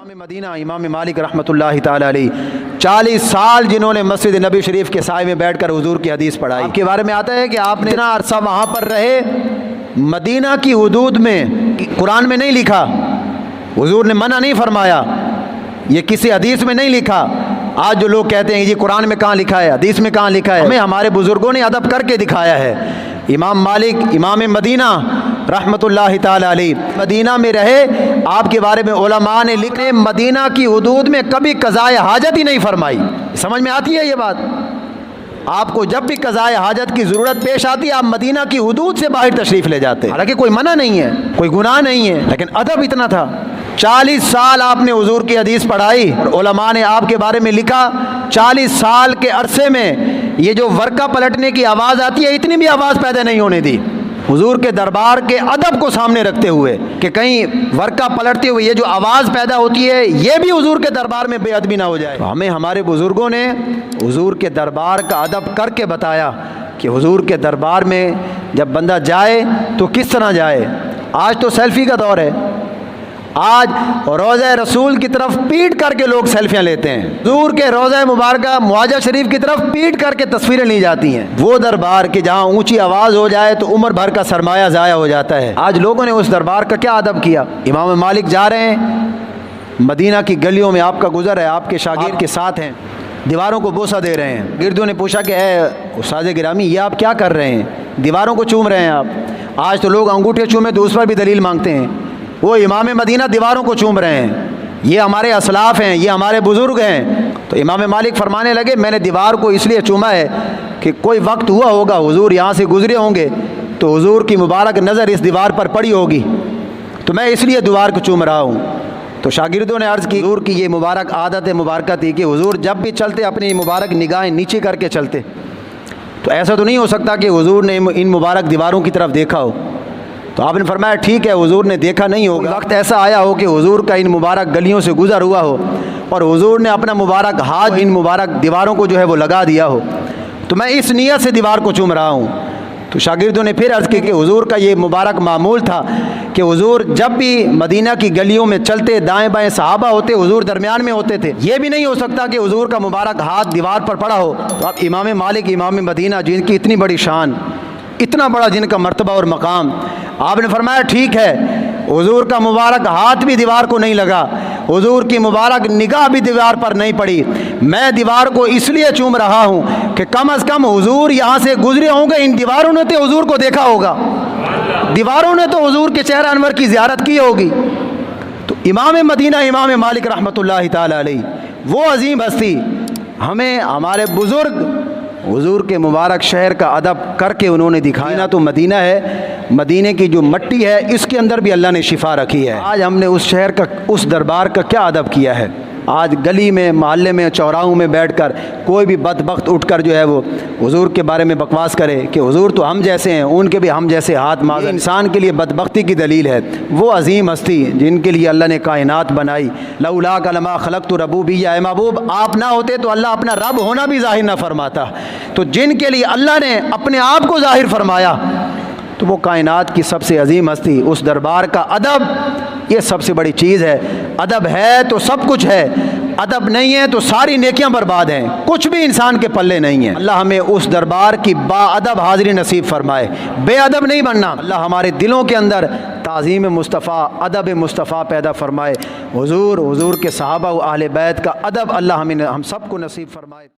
इमाम मदीना इमाम मालिक रहमतुल्लाहि ताला अलैह 40 साल जिन्होंने मस्जिद नबी शरीफ के साए में बैठकर हुजूर की हदीस पढ़ाई। आपके बारे में आता है कि आपने इतना अरसा वहाँ पर रहे, मदीना की हुदूद में, कुरान में नहीं लिखा, हुजूर ने मना नहीं फरमाया, ये किसी हदीस में नहीं लिखा। आज जो लोग कहते हैं ये कुरान में कहाँ लिखा है, हदीस में कहाँ लिखा है, हमें हमारे बुजुर्गों ने अदब करके दिखाया है। इमाम मालिक इमाम मदीना रहमतुल्लाहि ताला अलैह मदीना में रहे, आपके बारे में उलमा ने लिखे मदीना की हुदूद में कभी कज़ाए हाजत ही नहीं फरमाई। समझ में आती है ये बात? आपको जब भी कज़ाए हाजत की ज़रूरत पेश आती है, आप मदीना की हुदूद से बाहर तशरीफ़ ले जाते हैं। हालांकि कोई मना नहीं है, कोई गुनाह नहीं है, लेकिन अदब इतना था। 40 साल आपने हुजूर की हदीस पढ़ाई, उलमा ने आपके बारे में लिखा। 40 साल के अरसे में ये जो वर्का पलटने की आवाज़ आती है, इतनी भी आवाज़ पैदा नहीं होने दी हुजूर के दरबार के अदब को सामने रखते हुए, कि कहीं वर्का पलटते हुए ये जो आवाज़ पैदा होती है ये भी हुजूर के दरबार में बेअदबी ना हो जाए। हमें हमारे बुज़ुर्गों ने हुजूर के दरबार का अदब करके बताया कि हुजूर के दरबार में जब बंदा जाए तो किस तरह जाए। आज तो सेल्फ़ी का दौर है, आज रोज़ा रसूल की तरफ पीट करके लोग सेल्फियाँ लेते हैं, हुजूर के रोज़ा मुबारक मुआजा शरीफ की तरफ पीट करके तस्वीरें ली जाती हैं। वो दरबार के जहाँ ऊंची आवाज़ हो जाए तो उम्र भर का सरमाया ज़ाया हो जाता है। आज लोगों ने उस दरबार का क्या अदब किया। इमाम मालिक जा रहे हैं, मदीना की गलियों में आपका गुज़र है, आपके शागिर्द के साथ हैं, दीवारों को बोसा दे रहे हैं। गिरदों ने पूछा कि उस्ताद गिरामी ये आप क्या कर रहे हैं, दीवारों को चूम रहे हैं आप। आज तो लोग अंगूठे चूमे तो उस पर भी दलील मांगते हैं। वो इमाम मदीना दीवारों को चूम रहे हैं, ये हमारे असलाफ़ हैं, ये हमारे बुज़ुर्ग हैं। तो इमाम मालिक फरमाने लगे मैंने दीवार को इसलिए चूमा है कि कोई वक्त हुआ होगा हुजूर यहाँ से गुज़रे होंगे तो हुजूर की मुबारक नज़र इस दीवार पर पड़ी होगी, तो मैं इसलिए दीवार को चूम रहा हूँ। तो शागिर्दों ने अर्ज़ की हुजूर की ये मुबारक आदत मुबारक थी कि हुजूर जब भी चलते अपनी मुबारक निगाहें नीचे करके चलते। तो ऐसा तो नहीं हो सकता कि हुजूर ने इन मुबारक दीवारों की तरफ देखा हो। तो आपने फरमाया ठीक है, हुजूर ने देखा नहीं होगा, वक्त ऐसा आया हो कि हुजूर का इन मुबारक गलियों से गुजर हुआ हो और हुजूर ने अपना मुबारक हाथ इन मुबारक दीवारों को जो है वो लगा दिया हो, तो मैं इस नियत से दीवार को चूम रहा हूँ। तो शागिर्दों ने फिर अर्ज़ की कि हुजूर का ये मुबारक मामूल था कि हुजूर जब भी मदीना की गलियों में चलते, दाएं बाएं सहाबा होते, हुजूर दरमियान में होते थे। ये भी नहीं हो सकता कि हुजूर का मुबारक हाथ दीवार पर पड़ा हो। तो आप इमाम मालिक इमाम मदीना जिनकी इतनी बड़ी शान, इतना बड़ा जिनका मर्तबा और मकाम, आपने फरमाया ठीक है हुजूर का मुबारक हाथ भी दीवार को नहीं लगा, हुजूर की मुबारक निगाह भी दीवार पर नहीं पड़ी, मैं दीवार को इसलिए चूम रहा हूँ कि कम अज़ कम हुजूर यहाँ से गुजरे होंगे, इन दीवारों ने तो हुजूर को देखा होगा, दीवारों ने तो हुजूर के चेहरा अनवर की ज़ियारत की होगी। तो इमाम मदीना इमाम मालिक रहमतुल्लाहि ताला अलैह वो अजीम हस्ती, हमें हमारे बुज़ुर्ग हुजूर के मुबारक शहर का अदब करके उन्होंने दिखाया। ना तो मदीना है, मदीने की जो मट्टी है इसके अंदर भी अल्लाह ने शिफा रखी है। आज हमने उस शहर का, उस दरबार का क्या अदब किया है। आज गली में, मोहल्ले में, चौराहों में बैठकर कोई भी बदबख्त उठकर जो है वो हुजूर के बारे में बकवास करे कि हुजूर तो हम जैसे हैं, उनके भी हम जैसे हाथ मांग, इंसान के लिए बदबख्ती की दलील है। वो अजीम हस्ती जिनके लिए अल्लाह ने कायनात बनाई, लौला कलमा खलक़्तु रबूबिय्या, ऐ महबूब आप ना होते तो अल्लाह अपना रब होना भी ज़ाहिर ना फरमाता। तो जिनके लिए अल्लाह ने अपने आप को ज़ाहिर फरमाया, तो वो कायनात की सबसे अजीम हस्ती, उस दरबार का अदब ये सबसे बड़ी चीज़ है। अदब है तो सब कुछ है, अदब नहीं है तो सारी नेकियां बर्बाद हैं, कुछ भी इंसान के पल्ले नहीं है। अल्लाह हमें उस दरबार की बाअदब हाज़िरी नसीब फरमाए, बेअदब नहीं बनना। अल्लाह हमारे दिलों के अंदर ताज़ीम मुस्तफ़ा, अदब मुस्तफ़ा पैदा फरमाए। हुजूर के सहाबा व अहले बैत का अदब अल्लाह हम सबको नसीब फरमाए।